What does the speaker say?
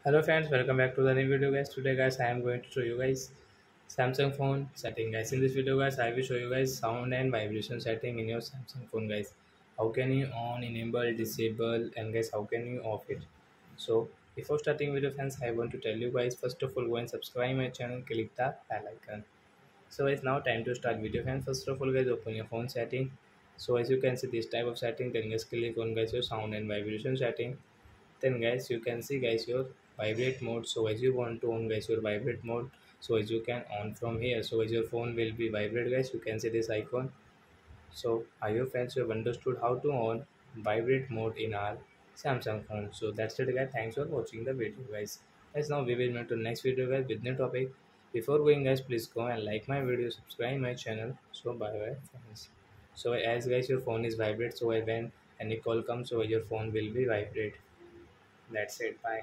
Hello friends, welcome back to the new video guys. Today guys I am going to show you guys Samsung phone setting guys. In this video guys I will show you guys sound and vibration setting in your Samsung phone guys. How can you on, enable, disable, and guys how can you off it. So before starting video friends, I want to tell you guys, first of all go and subscribe my channel, click the bell icon. So it's now time to start video friends. First of all guys, open your phone setting. So as you can see this type of setting, then guys click on guys your sound and vibration setting. Then guys you can see guys your vibrate mode. So as you want to on guys your vibrate mode, so as you can on from here, so as your phone will be vibrate guys, you can see this icon. So I hope friends you have understood how to on vibrate mode in our Samsung phone. So that's it guys, thanks for watching the video guys. Now we will move to next video guys with new topic. Before going guys, please go and like my video, subscribe my channel. So bye bye friends. So as guys your phone is vibrate, so when any call comes, so your phone will be vibrate. That's it. Bye.